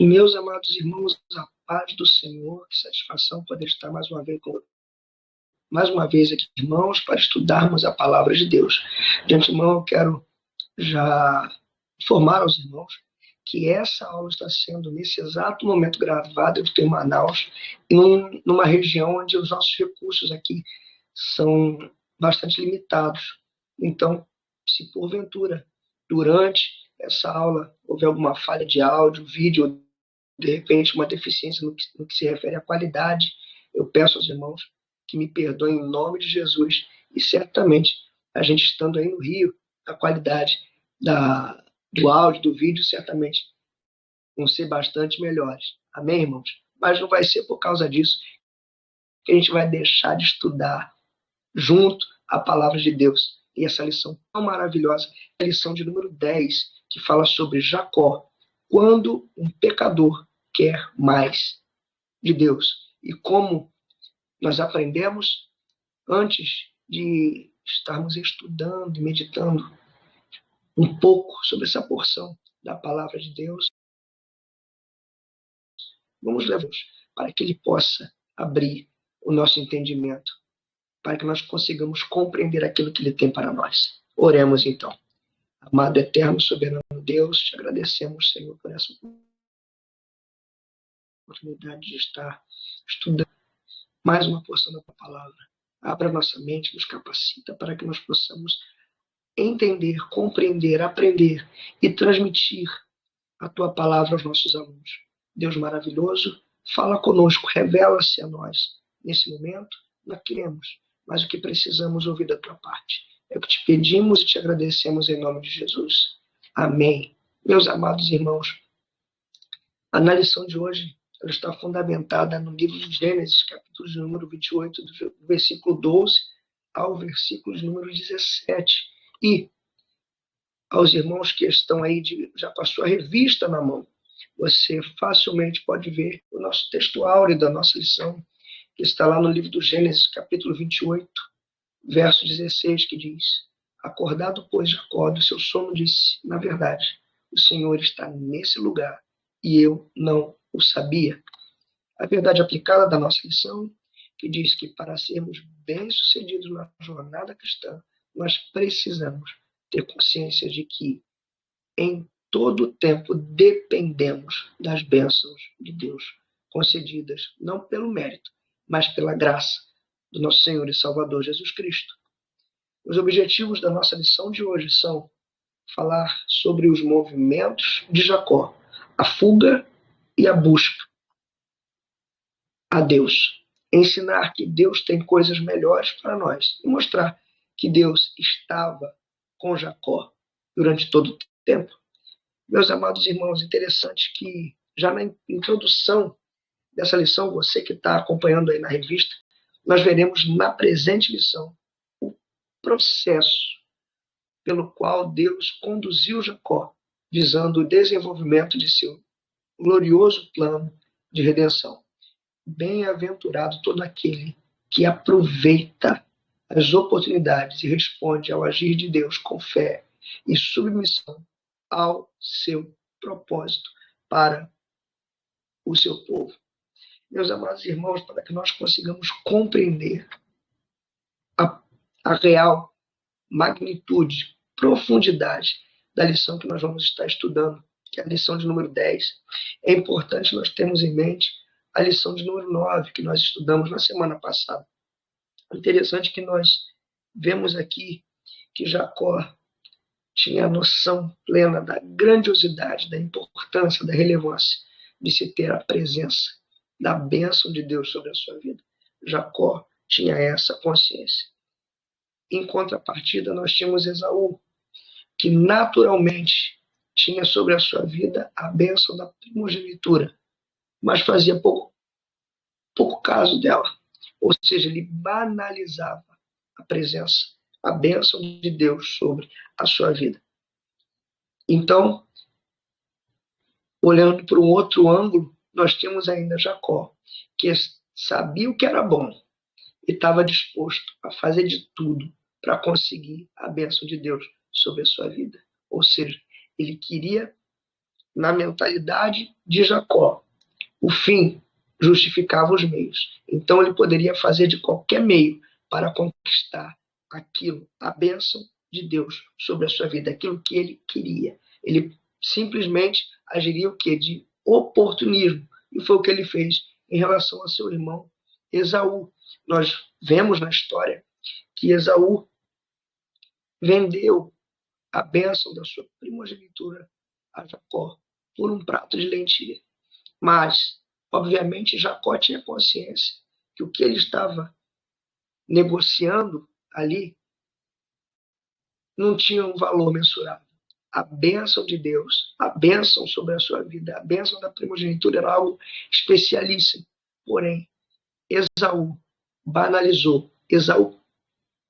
Meus amados irmãos, a paz do Senhor, que satisfação poder estar mais uma vez aqui, irmãos, para estudarmos a palavra de Deus. De antemão, eu quero já informar aos irmãos que essa aula está sendo, nesse exato momento, gravada. Eu estou em Manaus, numa região onde os nossos recursos aqui são bastante limitados. Então, se porventura, durante essa aula, houver alguma falha de áudio, vídeo, de repente uma deficiência no que se refere à qualidade, eu peço aos irmãos que me perdoem em nome de Jesus, e certamente, a gente estando aí no Rio, a qualidade do áudio, do vídeo, certamente vão ser bastante melhores. Amém, irmãos? Mas não vai ser por causa disso que a gente vai deixar de estudar junto a palavra de Deus. E essa lição tão maravilhosa é a lição de número 10, que fala sobre Jacó, quando um pecador quer mais de Deus. E como nós aprendemos antes de estarmos estudando e meditando um pouco sobre essa porção da palavra de Deus, vamos levar para que Ele possa abrir o nosso entendimento, para que nós consigamos compreender aquilo que Ele tem para nós. Oremos então. Amado, eterno, soberano Deus, te agradecemos, Senhor, por essa oportunidade de estar estudando mais uma porção da tua palavra. Abra nossa mente, nos capacita para que nós possamos entender, compreender, aprender e transmitir a tua palavra aos nossos alunos. Deus maravilhoso, fala conosco, revela-se a nós. Nesse momento, nós queremos, mas o que precisamos ouvir da tua parte. É o que te pedimos e te agradecemos em nome de Jesus. Amém. Meus amados irmãos, na lição de hoje, ela está fundamentada no livro de Gênesis, capítulo de número 28, do versículo 12 ao versículo de número 17. E aos irmãos que estão aí já com a sua revista na mão, você facilmente pode ver o nosso texto áureo da nossa lição, que está lá no livro do Gênesis, capítulo 28, verso 16, que diz: Acordado, pois, Jacó do seu sono, disse: Na verdade, o Senhor está nesse lugar e eu não o sabia. A verdade aplicada da nossa lição, que diz que para sermos bem-sucedidos na jornada cristã, nós precisamos ter consciência de que em todo o tempo dependemos das bênçãos de Deus, concedidas não pelo mérito, mas pela graça do nosso Senhor e Salvador Jesus Cristo. Os objetivos da nossa lição de hoje são falar sobre os movimentos de Jacó, a fuga e a busca a Deus, ensinar que Deus tem coisas melhores para nós e mostrar que Deus estava com Jacó durante todo o tempo. Meus amados irmãos, interessante que já na introdução dessa lição, você que está acompanhando aí na revista, nós veremos na presente lição o processo pelo qual Deus conduziu Jacó, visando o desenvolvimento de seu glorioso plano de redenção. Bem-aventurado todo aquele que aproveita as oportunidades e responde ao agir de Deus com fé e submissão ao seu propósito para o seu povo. Meus amados irmãos, para que nós consigamos compreender a real magnitude, profundidade da lição que nós vamos estar estudando, que é a lição de número 10, é importante nós termos em mente a lição de número 9, que nós estudamos na semana passada. Interessante que nós vemos aqui que Jacó tinha a noção plena da grandiosidade, da importância, da relevância de se ter a presença da bênção de Deus sobre a sua vida. Jacó tinha essa consciência. Em contrapartida, nós tínhamos Esaú, que naturalmente tinha sobre a sua vida a bênção da primogenitura, mas fazia pouco caso dela. Ou seja, ele banalizava a presença, a bênção de Deus sobre a sua vida. Então, olhando para um outro ângulo, nós temos ainda Jacó, que sabia o que era bom e estava disposto a fazer de tudo para conseguir a bênção de Deus sobre a sua vida. Ou seja, ele queria na mentalidade de Jacó, o fim justificava os meios. Então ele poderia fazer de qualquer meio para conquistar aquilo, a bênção de Deus sobre a sua vida, aquilo que ele queria. Ele simplesmente agiria o quê? De oportunismo. E foi o que ele fez em relação a seu irmão Esaú. Nós vemos na história que Esaú vendeu a bênção da sua primogenitura a Jacó por um prato de lentilha. Mas, obviamente, Jacó tinha consciência que o que ele estava negociando ali não tinha um valor mensurável. A bênção de Deus, a bênção sobre a sua vida, a bênção da primogenitura era algo especialíssimo. Porém, Esaú banalizou, Esaú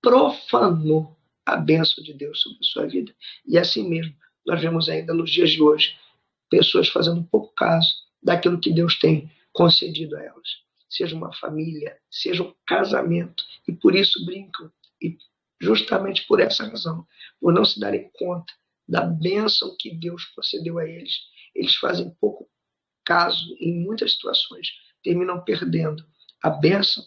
profanou a bênção de Deus sobre a sua vida. E assim mesmo, nós vemos ainda nos dias de hoje, pessoas fazendo pouco caso daquilo que Deus tem concedido a elas. Seja uma família, seja um casamento. E por isso brincam. E justamente por essa razão, por não se darem conta da bênção que Deus concedeu a eles, eles fazem pouco caso em muitas situações, terminam perdendo a bênção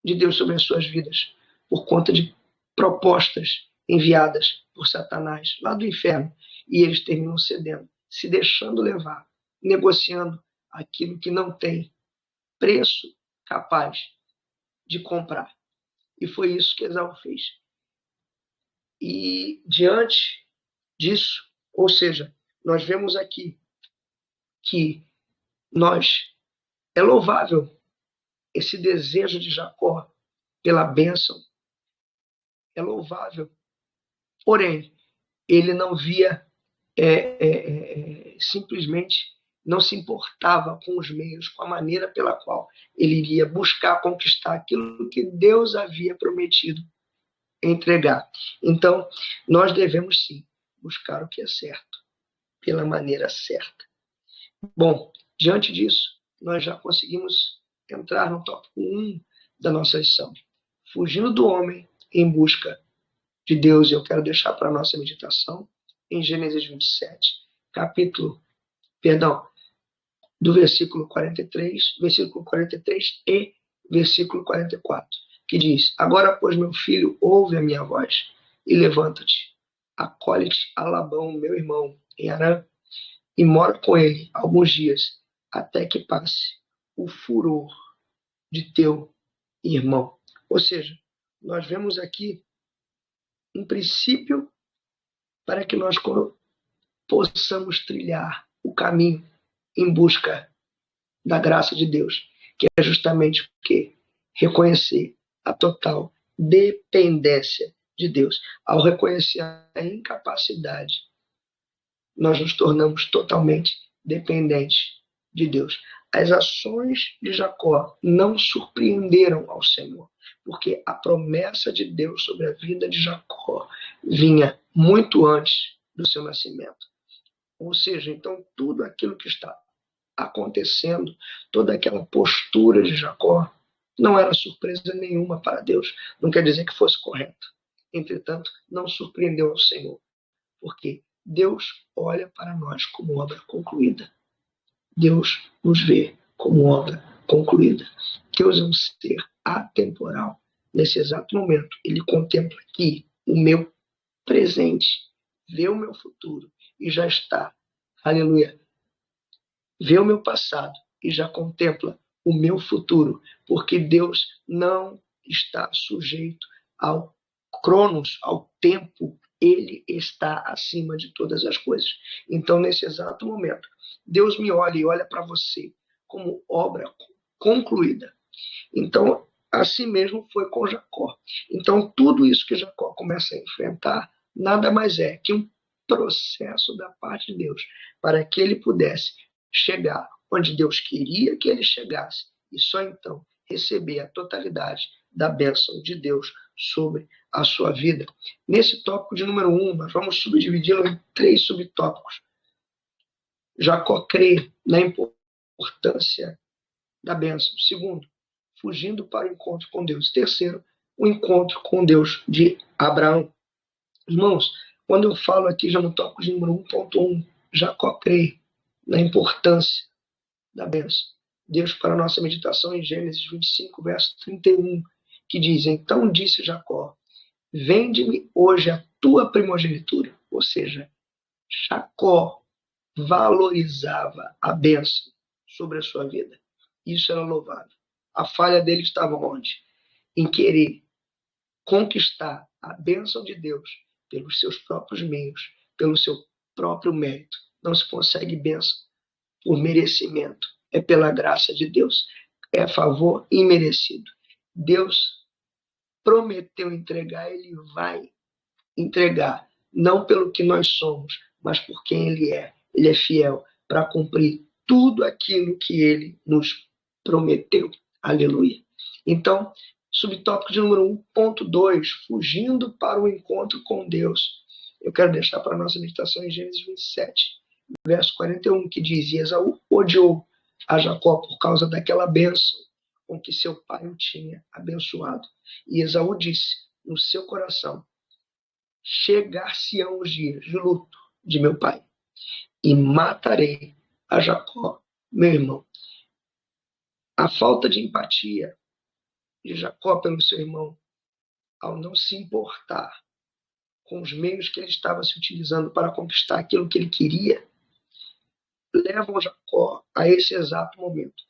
de Deus sobre as suas vidas por conta de propostas enviadas por Satanás lá do inferno, e eles terminam cedendo, se deixando levar, negociando aquilo que não tem preço capaz de comprar. E foi isso que Esaú fez. E diante disso, ou seja, nós vemos aqui que é louvável esse desejo de Jacó pela bênção, é louvável. Porém, ele não via, simplesmente não se importava com os meios, com a maneira pela qual ele iria buscar conquistar aquilo que Deus havia prometido entregar. Então, nós devemos sim buscar o que é certo, pela maneira certa. Bom, diante disso, nós já conseguimos entrar no tópico 1 da nossa lição. Fugindo do homem em busca de Deus, eu quero deixar para a nossa meditação em Gênesis 27, do versículo 43 e versículo 44, que diz: Agora, pois, meu filho, ouve a minha voz e levanta-te, acolhe-te a Labão, meu irmão, em Harã, e mora com ele alguns dias, até que passe o furor de teu irmão. Ou seja, nós vemos aqui um princípio para que nós possamos trilhar o caminho em busca da graça de Deus, que é justamente o quê? Reconhecer a total dependência de Deus. Ao reconhecer a incapacidade, nós nos tornamos totalmente dependentes de Deus. As ações de Jacó não surpreenderam ao Senhor, porque a promessa de Deus sobre a vida de Jacó vinha muito antes do seu nascimento. Ou seja, então tudo aquilo que está acontecendo, toda aquela postura de Jacó, não era surpresa nenhuma para Deus. Não quer dizer que fosse correto. Entretanto, não surpreendeu ao Senhor, porque Deus olha para nós como obra concluída. Deus nos vê como obra concluída. Deus é um ser atemporal. Nesse exato momento, Ele contempla aqui o meu presente, vê o meu futuro e já está, aleluia, vê o meu passado e já contempla o meu futuro, porque Deus não está sujeito ao cronos, ao tempo. Ele está acima de todas as coisas. Então, nesse exato momento, Deus me olha e olha para você como obra concluída. Então, assim mesmo foi com Jacó. Então, tudo isso que Jacó começa a enfrentar, nada mais é que um processo da parte de Deus, para que ele pudesse chegar onde Deus queria que ele chegasse, e só então receber a totalidade da bênção de Deus sobre a sua vida. Nesse tópico de número 1, nós vamos subdividi-lo em 3 subtópicos. Jacó crê na importância da bênção. Segundo, fugindo para o encontro com Deus. Terceiro, o encontro com Deus de Abraão. Irmãos, quando eu falo aqui já no tópico de número 1.1, Jacó crê na importância da bênção. Deus para a nossa meditação em Gênesis 25, verso 31, que diz: então disse Jacó, vende-me hoje a tua primogenitura. Ou seja, Jacó valorizava a bênção sobre a sua vida. Isso era louvável. A falha dele estava onde? Em querer conquistar a bênção de Deus pelos seus próprios meios, pelo seu próprio mérito. Não se consegue bênção por merecimento. É pela graça de Deus. É favor imerecido. Deus prometeu entregar, ele vai entregar. Não pelo que nós somos, mas por quem ele é. Ele é fiel para cumprir tudo aquilo que ele nos prometeu. Aleluia. Então, subtópico de número 1.2, fugindo para o encontro com Deus. Eu quero deixar para a nossa meditação em Gênesis 27, verso 41, que diz: e Esaú odiou a Jacó por causa daquela bênção com que seu pai o tinha abençoado. E Esaú disse no seu coração: chegar-se-ão os dias de luto de meu pai, e matarei a Jacó, meu irmão. A falta de empatia de Jacó pelo seu irmão, ao não se importar com os meios que ele estava se utilizando para conquistar aquilo que ele queria, levam Jacó a esse exato momento.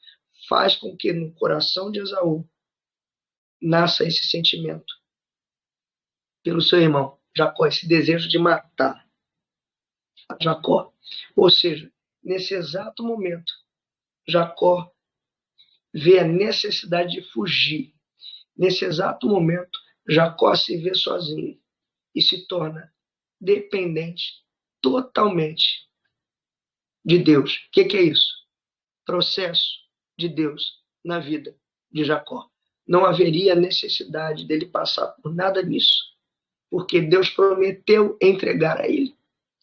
Faz com que no coração de Esaú nasça esse sentimento pelo seu irmão Jacó, esse desejo de matar a Jacó. Ou seja, nesse exato momento, Jacó vê a necessidade de fugir. Nesse exato momento, Jacó se vê sozinho e se torna dependente totalmente de Deus. O que é isso? Processo de Deus na vida de Jacó. Não haveria necessidade dele passar por nada disso, porque Deus prometeu entregar a ele.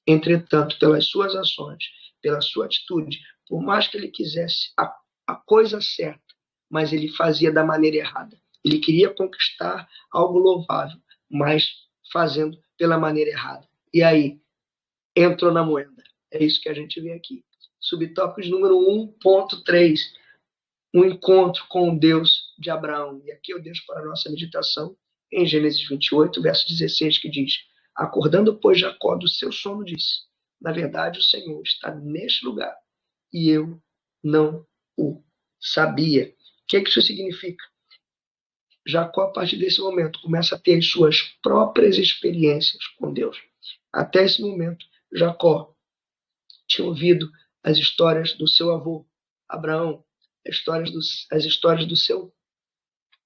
Entretanto, pelas suas ações, pela sua atitude, por mais que ele quisesse a coisa certa, mas ele fazia da maneira errada. Ele queria conquistar algo louvável, mas fazendo pela maneira errada. E aí, entrou na moeda. É isso que a gente vê aqui. Subtópicos número 1.3. Um encontro com o Deus de Abraão. E aqui eu deixo para a nossa meditação em Gênesis 28, verso 16, que diz: acordando, pois, Jacó do seu sono, disse: na verdade, o Senhor está neste lugar, e eu não o sabia. O que isso significa? Jacó, a partir desse momento, começa a ter as suas próprias experiências com Deus. Até esse momento, Jacó tinha ouvido as histórias do seu avô, Abraão, as histórias do seu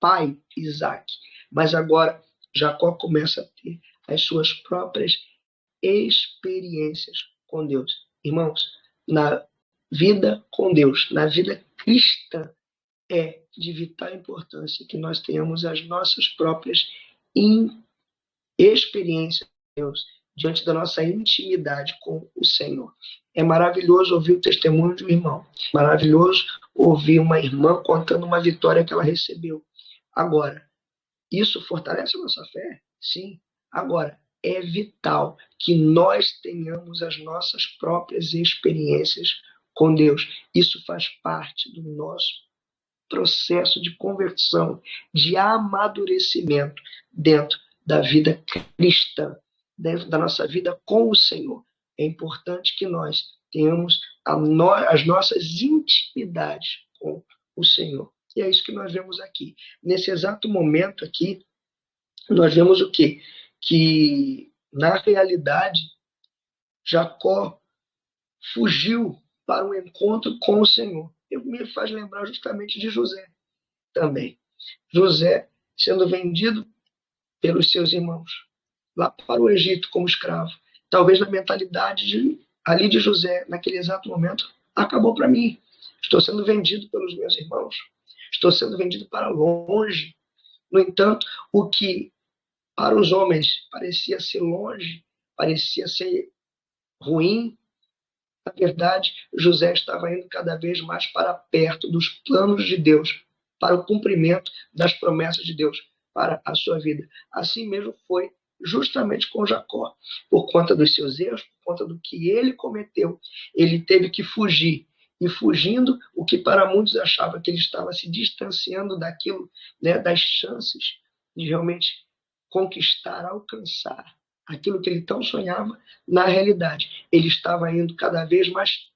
pai, Isaac. Mas agora, Jacó começa a ter as suas próprias experiências com Deus. Irmãos, na vida com Deus, na vida cristã, é de vital importância que nós tenhamos as nossas próprias experiências com Deus, diante da nossa intimidade com o Senhor. É maravilhoso ouvir o testemunho de um irmão, maravilhoso ouvir uma irmã contando uma vitória que ela recebeu. Agora, isso fortalece a nossa fé? Sim. Agora, é vital que nós tenhamos as nossas próprias experiências com Deus. Isso faz parte do nosso processo de conversão, de amadurecimento dentro da vida cristã, dentro da nossa vida com o Senhor. É importante que nós tenhamos as nossas intimidades com o Senhor. E é isso que nós vemos aqui. Nesse exato momento aqui, nós vemos o quê? Que, na realidade, Jacó fugiu para um encontro com o Senhor. Me faz lembrar justamente de José também. José sendo vendido pelos seus irmãos lá para o Egito como escravo. Talvez na mentalidade ali de José, naquele exato momento, acabou para mim. Estou sendo vendido pelos meus irmãos. Estou sendo vendido para longe. No entanto, o que para os homens parecia ser longe, parecia ser ruim, na verdade, José estava indo cada vez mais para perto dos planos de Deus, para o cumprimento das promessas de Deus para a sua vida. Assim mesmo foi justamente com Jacó, por conta dos seus erros, por conta do que ele cometeu. Ele teve que fugir. E fugindo, o que para muitos achava que ele estava se distanciando daquilo, né, das chances de realmente conquistar, alcançar aquilo que ele tão sonhava, na realidade, ele estava indo cada vez mais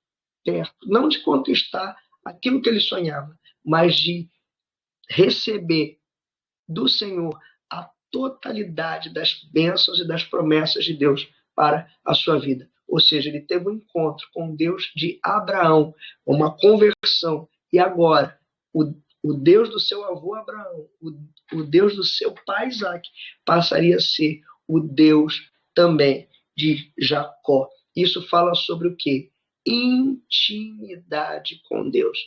perto, não de conquistar aquilo que ele sonhava, mas de receber do Senhor a totalidade das bênçãos e das promessas de Deus para a sua vida. Ou seja, ele teve um encontro com Deus de Abraão, uma conversão, e agora o Deus do seu avô Abraão, o Deus do seu pai Isaac, passaria a ser o Deus também de Jacó. Isso fala sobre o quê? Intimidade com Deus.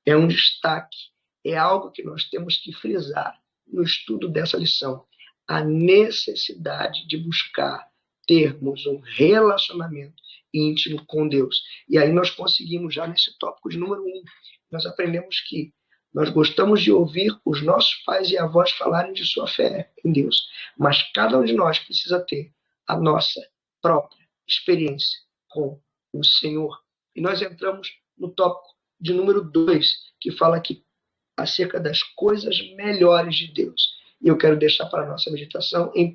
É um destaque, é algo que nós temos que frisar no estudo dessa lição. A necessidade de buscar termos um relacionamento íntimo com Deus. E aí nós conseguimos, já nesse tópico de número 1, nós aprendemos que nós gostamos de ouvir os nossos pais e avós falarem de sua fé em Deus, mas cada um de nós precisa ter a nossa própria experiência com o Senhor. E nós entramos no tópico de número 2, que fala aqui acerca das coisas melhores de Deus. E eu quero deixar para a nossa meditação em 1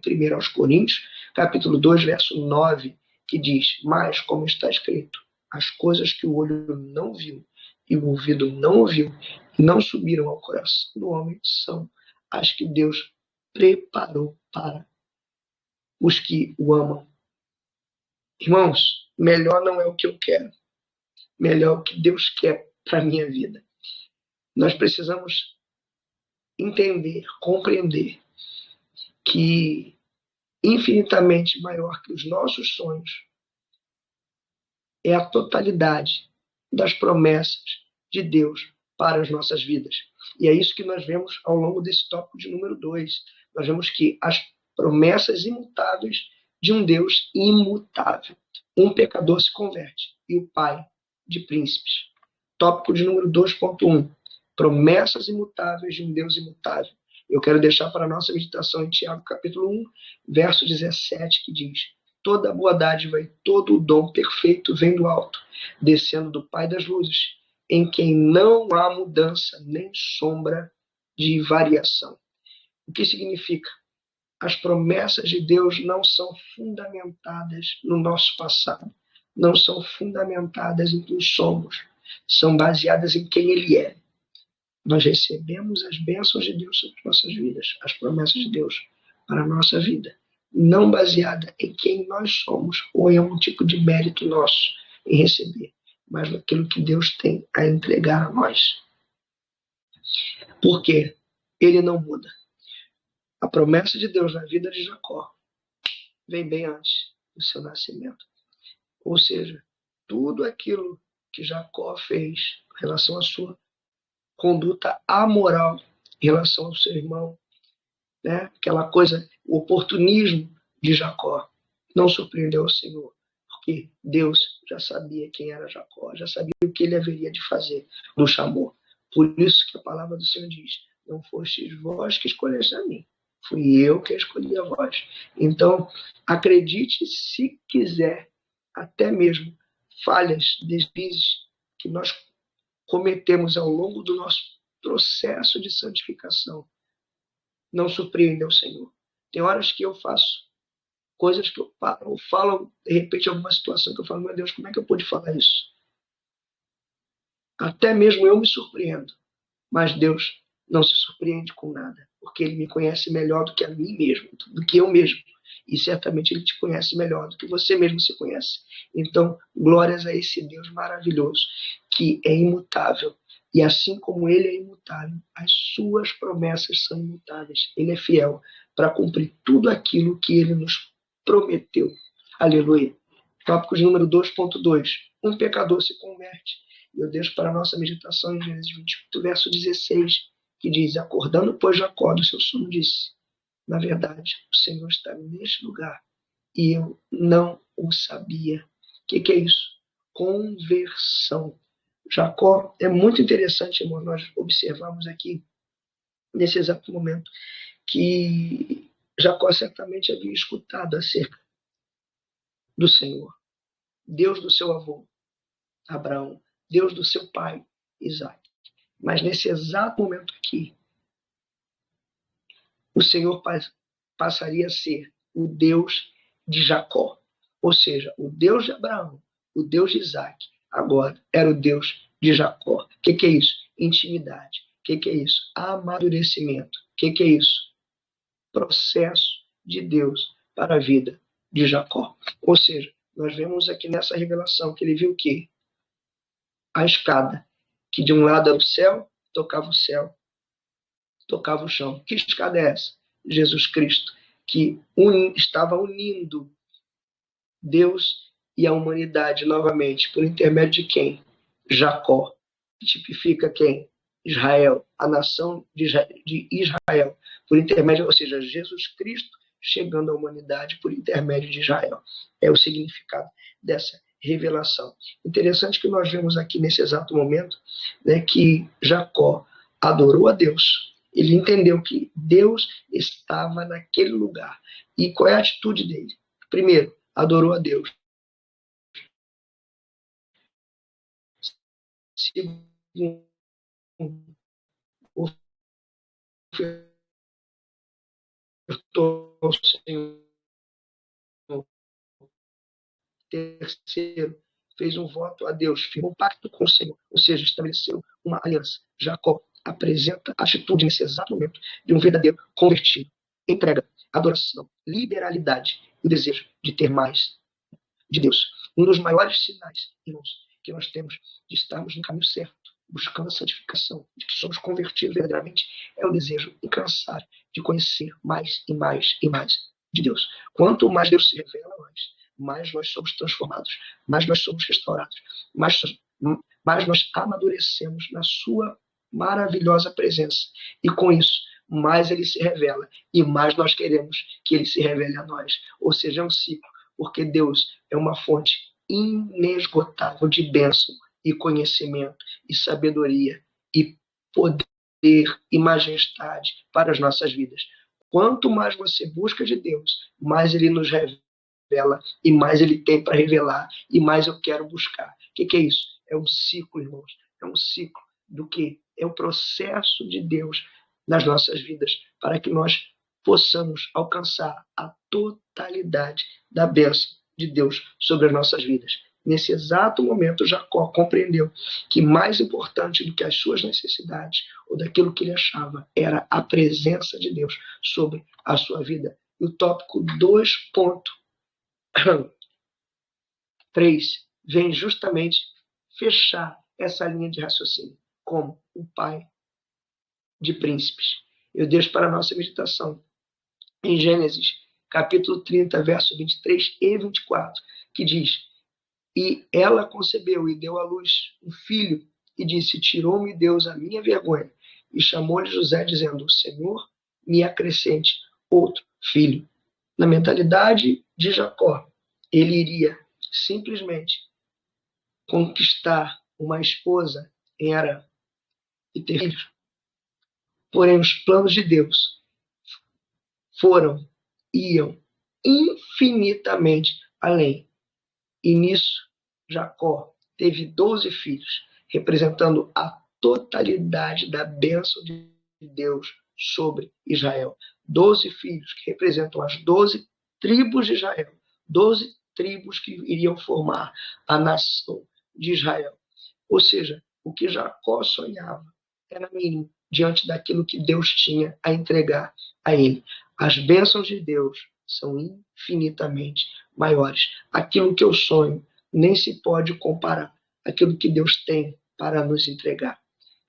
Coríntios, capítulo 2, verso 9, que diz: mas, como está escrito, as coisas que o olho não viu e o ouvido não ouviu e não subiram ao coração do homem são as que Deus preparou para os que o amam. Irmãos, melhor não é o que eu quero, melhor é o que Deus quer para a minha vida. Nós precisamos entender, compreender que infinitamente maior que os nossos sonhos é a totalidade das promessas de Deus para as nossas vidas. E é isso que nós vemos ao longo desse tópico de número 2. Nós vemos que as promessas imutáveis de um Deus imutável. Um pecador se converte e o pai de príncipes. Tópico de número 2.1. Promessas imutáveis de um Deus imutável. Eu quero deixar para a nossa meditação em Tiago, capítulo 1, verso 17, que diz: toda boa dádiva e todo o dom perfeito vem do alto, descendo do Pai das luzes, em quem não há mudança nem sombra de variação. O que significa? As promessas de Deus não são fundamentadas no nosso passado, não são fundamentadas em quem somos, são baseadas em quem Ele é. Nós recebemos as bênçãos de Deus sobre nossas vidas, as promessas de Deus para a nossa vida, não baseada em quem nós somos ou em algum tipo de mérito nosso em receber, mas naquilo que Deus tem a entregar a nós. Porque Ele não muda. A promessa de Deus na vida de Jacó vem bem antes do seu nascimento. Ou seja, tudo aquilo que Jacó fez em relação à sua conduta amoral em relação ao seu irmão, né? Aquela coisa, o oportunismo de Jacó, não surpreendeu o Senhor, porque Deus já sabia quem era Jacó, já sabia o que ele haveria de fazer, o chamou. Por isso que a palavra do Senhor diz: não fostes vós que escolheste a mim, fui eu que escolhi a vós. Então, acredite se quiser, até mesmo falhas, deslizes que nós cometemos ao longo do nosso processo de santificação, não surpreendeu o Senhor. Tem horas que eu faço coisas que eu falo, de repente, alguma situação que eu falo: meu Deus, como é que eu pude falar isso? Até mesmo eu me surpreendo, mas Deus não se surpreende com nada, porque Ele me conhece melhor do que a mim mesmo, do que eu mesmo. E certamente Ele te conhece melhor do que você mesmo se conhece. Então, glórias a esse Deus maravilhoso, que é imutável. E assim como Ele é imutável, as suas promessas são imutáveis. Ele é fiel para cumprir tudo aquilo que Ele nos prometeu. Aleluia. Tópico de número 2.2. Um pecador se converte. E eu deixo para a nossa meditação em Gênesis 28, verso 16, que diz: acordando, pois, Jacó do seu sono, disse: na verdade, o Senhor está neste lugar e eu não o sabia. O que é isso? Conversão. Jacó, é muito interessante, irmão, nós observamos aqui, nesse exato momento, que Jacó certamente havia escutado acerca do Senhor, Deus do seu avô, Abraão, Deus do seu pai, Isaac. Mas nesse exato momento aqui, o Senhor passaria a ser o Deus de Jacó. Ou seja, o Deus de Abraão, o Deus de Isaac, agora era o Deus de Jacó. O que é isso? Intimidade. O que é isso? Amadurecimento. O que é isso? Processo de Deus para a vida de Jacó. Ou seja, nós vemos aqui nessa revelação que ele viu o quê? A escada, que de um lado era o céu, tocava o chão. Que escada é essa? Jesus Cristo, que estava unindo Deus e a humanidade novamente, por intermédio de quem? Jacó, que tipifica quem? Israel, a nação de Israel, por intermédio, ou seja, Jesus Cristo chegando à humanidade por intermédio de Israel. É o significado dessa revelação. Interessante que nós vemos aqui nesse exato momento, né, que Jacó adorou a Deus. Ele entendeu que Deus estava naquele lugar. E qual é a atitude dele? Primeiro, adorou a Deus. Segundo, ofertou ao Senhor. Terceiro, fez um voto a Deus, firmou um pacto com o Senhor, ou seja, estabeleceu uma aliança. Jacó apresenta a atitude nesse exato momento de um verdadeiro convertido. Entrega, adoração, liberalidade e o desejo de ter mais de Deus. Um dos maiores sinais, irmãos, que nós temos de estarmos no caminho certo, buscando a santificação, de que somos convertidos verdadeiramente, é o desejo incansável de conhecer mais e mais e mais de Deus. Quanto mais Deus se revela a nós, mais nós somos transformados, mais nós somos restaurados, mais nós amadurecemos na sua maravilhosa presença. E com isso, mais ele se revela e mais nós queremos que ele se revele a nós. Ou seja, é um ciclo, porque Deus é uma fonte inesgotável de bênção e conhecimento e sabedoria e poder e majestade para as nossas vidas. Quanto mais você busca de Deus, mais ele nos revela e mais ele tem para revelar e mais eu quero buscar. O que é isso? É um ciclo, irmãos. É um ciclo do que? É o processo de Deus nas nossas vidas para que nós possamos alcançar a totalidade da bênção de Deus sobre as nossas vidas. Nesse exato momento, Jacó compreendeu que mais importante do que as suas necessidades ou daquilo que ele achava era a presença de Deus sobre a sua vida. E o tópico 2.3 vem justamente fechar essa linha de raciocínio como o pai de príncipes. Eu deixo para a nossa meditação em Gênesis, capítulo 30, verso 23 e 24, que diz: E ela concebeu e deu à luz um filho, e disse: Tirou-me Deus a minha vergonha. E chamou-lhe José, dizendo: O Senhor me acrescente outro filho. Na mentalidade de Jacó, ele iria simplesmente conquistar uma esposa em Harã e ter filhos. Porém, os planos de Deus iam infinitamente além. E nisso, Jacó teve 12 filhos, representando a totalidade da bênção de Deus sobre Israel. 12 filhos que representam as 12 tribos de Israel. 12 tribos que iriam formar a nação de Israel. Ou seja, o que Jacó sonhava era mínimo diante daquilo que Deus tinha a entregar a ele. As bênçãos de Deus são infinitamente maiores. Aquilo que eu sonho nem se pode comparar àquilo que Deus tem para nos entregar.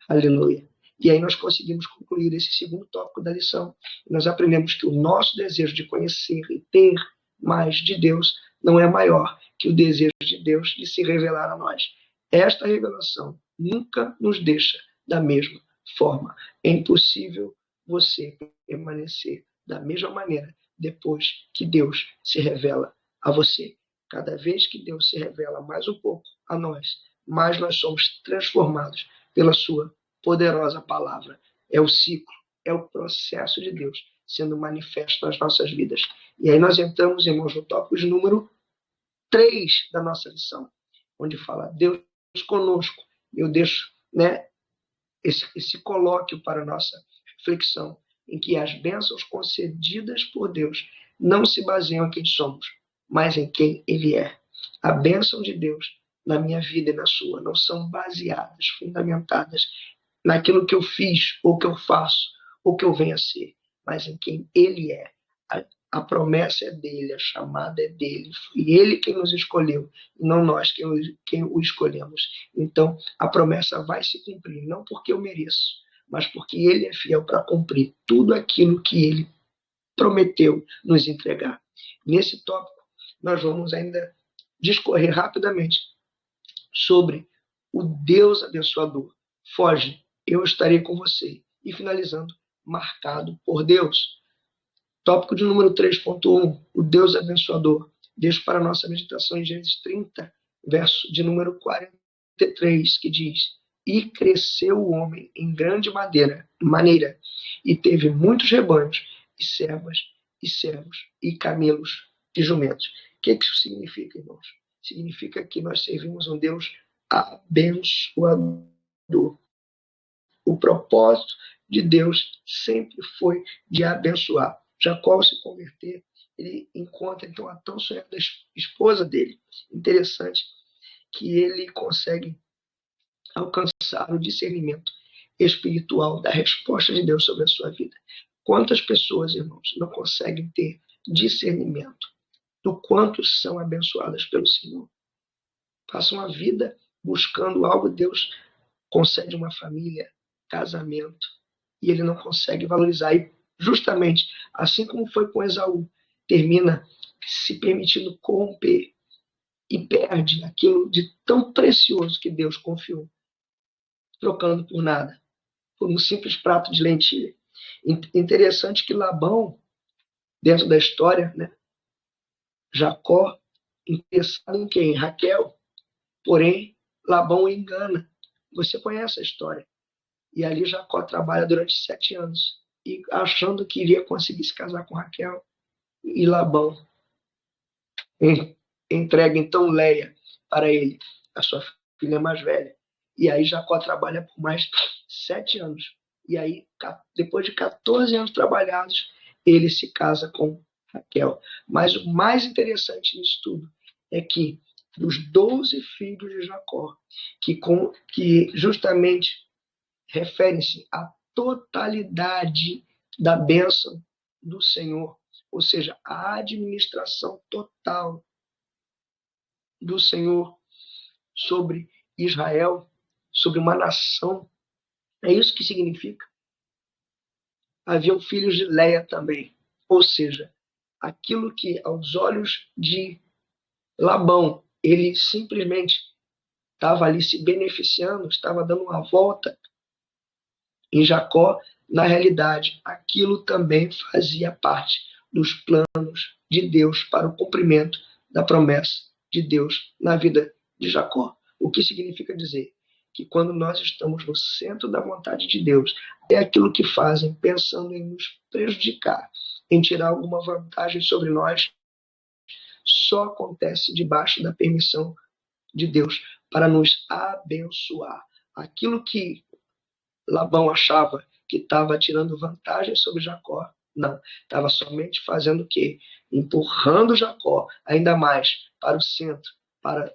Aleluia. E aí nós conseguimos concluir esse segundo tópico da lição. Nós aprendemos que o nosso desejo de conhecer e ter mais de Deus não é maior que o desejo de Deus de se revelar a nós. Esta revelação nunca nos deixa da mesma forma. É impossível você permanecer da mesma maneira depois que Deus se revela a você. Cada vez que Deus se revela mais um pouco a nós, mais nós somos transformados pela sua poderosa palavra. É o ciclo, é o processo de Deus sendo manifesto nas nossas vidas. E aí nós entramos, irmãos, no tópico de número 3 da nossa lição, onde fala Deus conosco. Eu deixo, esse colóquio para a nossa reflexão, em que as bênçãos concedidas por Deus não se baseiam em quem somos, mas em quem Ele é. A bênção de Deus na minha vida e na sua não são baseadas, fundamentadas naquilo que eu fiz, ou que eu faço, ou que eu venho a ser, mas em quem Ele é. A promessa é dele, a chamada é dele. Foi ele quem nos escolheu, e não nós quem o escolhemos. Então, a promessa vai se cumprir, não porque eu mereço, mas porque ele é fiel para cumprir tudo aquilo que ele prometeu nos entregar. Nesse tópico, nós vamos ainda discorrer rapidamente sobre o Deus abençoador. Foge, eu estarei com você. E finalizando, marcado por Deus. Tópico de número 3.1, o Deus abençoador. Deixo para a nossa meditação em Gênesis 30, verso de número 43, que diz: E cresceu o homem em grande maneira, e teve muitos rebanhos, e servas, e servos, e camelos, e jumentos. O que isso significa, irmãos? Significa que nós servimos um Deus abençoador. O propósito de Deus sempre foi de abençoar. Jacó, ao se converter, ele encontra então a tão sonhada esposa dele. Interessante que ele consegue alcançar o discernimento espiritual da resposta de Deus sobre a sua vida. Quantas pessoas, irmãos, não conseguem ter discernimento do quanto são abençoadas pelo Senhor? Passam a vida buscando algo, Deus concede uma família, casamento, e ele não consegue valorizar. E justamente, assim como foi com Esaú, termina se permitindo corromper e perde aquilo de tão precioso que Deus confiou, trocando por nada, por um simples prato de lentilha. Interessante que Labão, dentro da história, Jacó, interessado em quem? Raquel. Porém, Labão o engana. Você conhece a história. E ali Jacó trabalha durante 7 anos, e achando que iria conseguir se casar com Raquel. E Labão entrega então Leia para ele, a sua filha mais velha. E aí Jacó trabalha por mais 7 anos. E aí, depois de 14 anos trabalhados, ele se casa com Raquel. Mas o mais interessante nisso tudo é que dos 12 filhos de Jacó, que justamente referem-se à totalidade da bênção do Senhor, ou seja, a administração total do Senhor sobre Israel, sobre uma nação. É isso que significa. Haviam filhos de Leia também, ou seja, aquilo que aos olhos de Labão, ele simplesmente estava ali se beneficiando, estava dando uma volta em Jacó, na realidade, aquilo também fazia parte dos planos de Deus para o cumprimento da promessa de Deus na vida de Jacó. O que significa dizer que quando nós estamos no centro da vontade de Deus, é aquilo que fazem pensando em nos prejudicar, em tirar alguma vantagem sobre nós, só acontece debaixo da permissão de Deus para nos abençoar. Aquilo que Labão achava que estava tirando vantagem sobre Jacó, não. Estava somente fazendo o quê? Empurrando Jacó ainda mais para o centro, para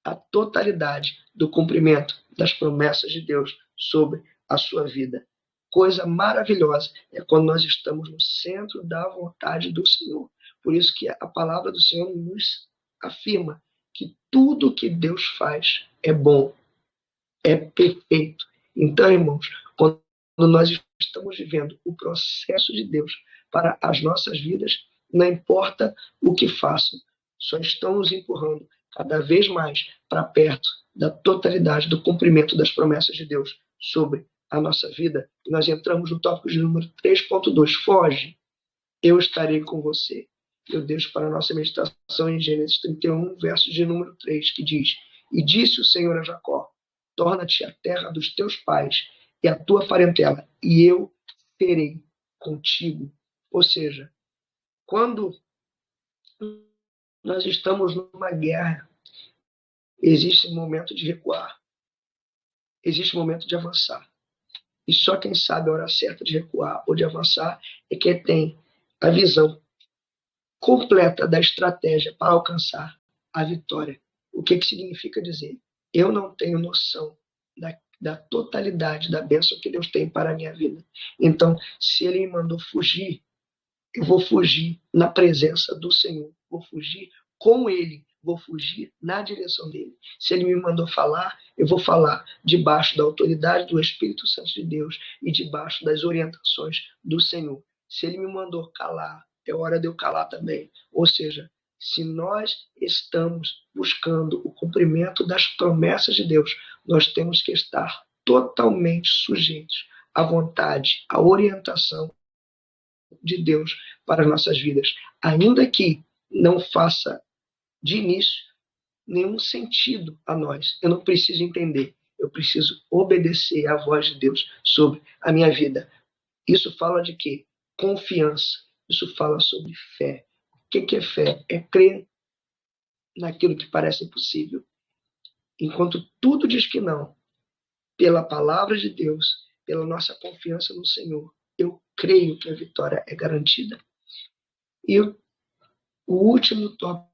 a totalidade do cumprimento das promessas de Deus sobre a sua vida. Coisa maravilhosa é quando nós estamos no centro da vontade do Senhor. Por isso que a palavra do Senhor nos afirma que tudo que Deus faz é bom, é perfeito. Então, irmãos, quando nós estamos vivendo o processo de Deus para as nossas vidas, não importa o que façam, só estão nos empurrando cada vez mais para perto da totalidade do cumprimento das promessas de Deus sobre a nossa vida. E nós entramos no tópico de número 3.2. Foge, eu estarei com você. Eu deixo para a nossa meditação em Gênesis 31, verso de número 3, que diz: E disse o Senhor a Jacó: Torna-te a terra dos teus pais e a tua parentela, e eu serei contigo. Ou seja, quando nós estamos numa guerra, existe um momento de recuar, existe um momento de avançar. E só quem sabe a hora certa de recuar ou de avançar é quem tem a visão completa da estratégia para alcançar a vitória. O que significa dizer? Eu não tenho noção da totalidade da bênção que Deus tem para a minha vida. Então, se Ele me mandou fugir, eu vou fugir na presença do Senhor. Vou fugir com Ele. Vou fugir na direção dele. Se Ele me mandou falar, eu vou falar debaixo da autoridade do Espírito Santo de Deus e debaixo das orientações do Senhor. Se Ele me mandou calar, é hora de eu calar também. Ou seja, se nós estamos buscando o cumprimento das promessas de Deus, nós temos que estar totalmente sujeitos à vontade, à orientação de Deus para as nossas vidas, ainda que não faça de início nenhum sentido a nós. Eu não preciso entender, eu preciso obedecer à voz de Deus sobre a minha vida. Isso fala de quê? Confiança. Isso fala sobre fé. O que é fé? É crer naquilo que parece impossível. Enquanto tudo diz que não, pela palavra de Deus, pela nossa confiança no Senhor, eu creio que a vitória é garantida. E o último tópico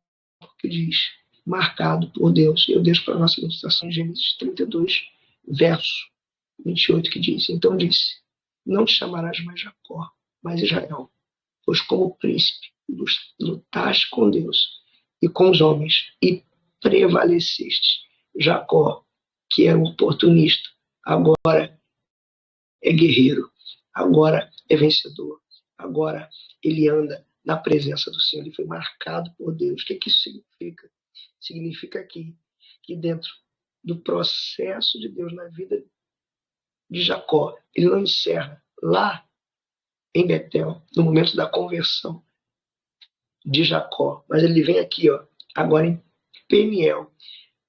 que diz, marcado por Deus, eu deixo para a nossa ilustração em Gênesis 32, verso 28, que diz, então disse, não te chamarás mais Jacó, mas Israel, pois como príncipe lutaste com Deus e com os homens e prevaleceste. Jacó, que era um oportunista, agora é guerreiro, agora é vencedor, agora ele anda na presença do Senhor, ele foi marcado por Deus. O que isso significa? Significa que dentro do processo de Deus na vida de Jacó, ele não encerra lá em Betel, no momento da conversão de Jacó, mas ele vem aqui, agora em Peniel.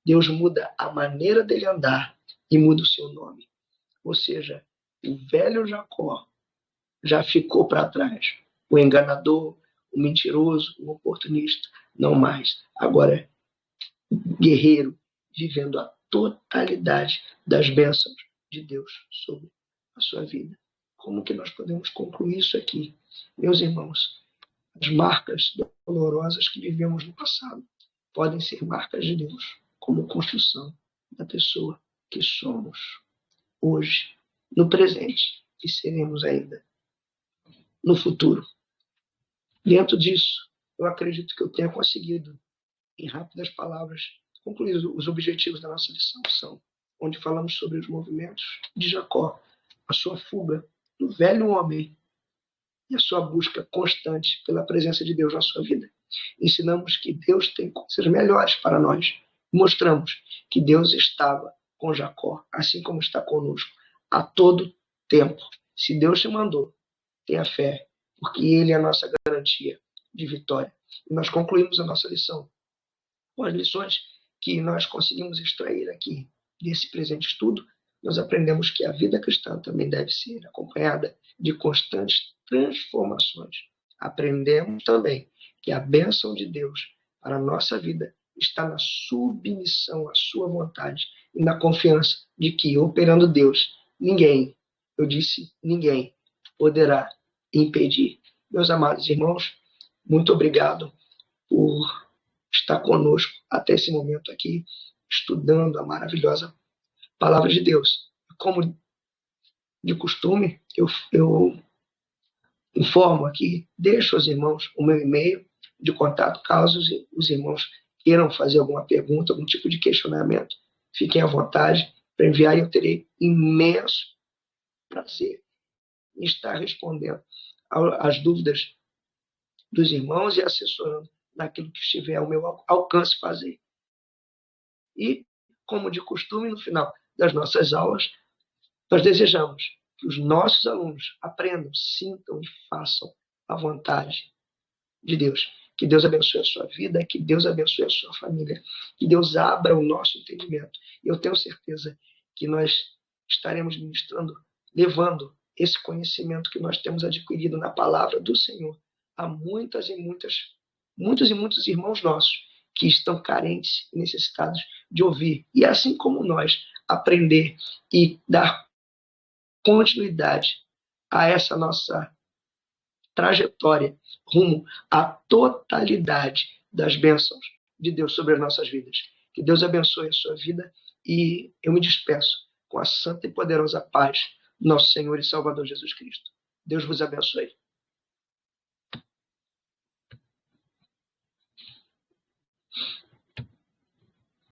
Deus muda a maneira dele andar e muda o seu nome. Ou seja, o velho Jacó já ficou para trás. O enganador, o mentiroso, o oportunista, não mais. Agora é guerreiro, vivendo a totalidade das bênçãos de Deus sobre a sua vida. Como que nós podemos concluir isso aqui? Meus irmãos, as marcas dolorosas que vivemos no passado podem ser marcas de Deus, como construção da pessoa que somos hoje, no presente, e seremos ainda no futuro. Dentro disso, eu acredito que eu tenha conseguido, em rápidas palavras, concluir os objetivos da nossa lição, são onde falamos sobre os movimentos de Jacó, a sua fuga do velho homem e a sua busca constante pela presença de Deus na sua vida. Ensinamos que Deus tem coisas melhores para nós. Mostramos que Deus estava com Jacó, assim como está conosco, a todo tempo. Se Deus te mandou, tenha fé, porque Ele é a nossa garantia de vitória. E nós concluímos a nossa lição com as lições que nós conseguimos extrair aqui desse presente estudo. Nós aprendemos que a vida cristã também deve ser acompanhada de constantes transformações. Aprendemos também que a bênção de Deus para a nossa vida está na submissão à sua vontade e na confiança de que, operando Deus, ninguém, eu disse ninguém, poderá impedir. Meus amados irmãos, muito obrigado por estar conosco até esse momento aqui, estudando a maravilhosa palavra de Deus. Como de costume, eu informo aqui, deixo aos irmãos o meu e-mail de contato, caso os irmãos queiram fazer alguma pergunta, algum tipo de questionamento, fiquem à vontade para enviar e eu terei imenso prazer em estar respondendo às dúvidas dos irmãos e assessorando naquilo que estiver ao meu alcance fazer. E, como de costume, no final das nossas aulas, nós desejamos que os nossos alunos aprendam, sintam e façam a vontade de Deus. Que Deus abençoe a sua vida, que Deus abençoe a sua família, que Deus abra o nosso entendimento. E eu tenho certeza que nós estaremos ministrando, levando esse conhecimento que nós temos adquirido na palavra do Senhor a muitos e muitos irmãos nossos que estão carentes e necessitados de ouvir. E assim como nós, aprender e dar continuidade a essa nossa trajetória rumo à totalidade das bênçãos de Deus sobre as nossas vidas. Que Deus abençoe a sua vida e eu me despeço com a santa e poderosa paz do nosso Senhor e Salvador Jesus Cristo. Deus vos abençoe.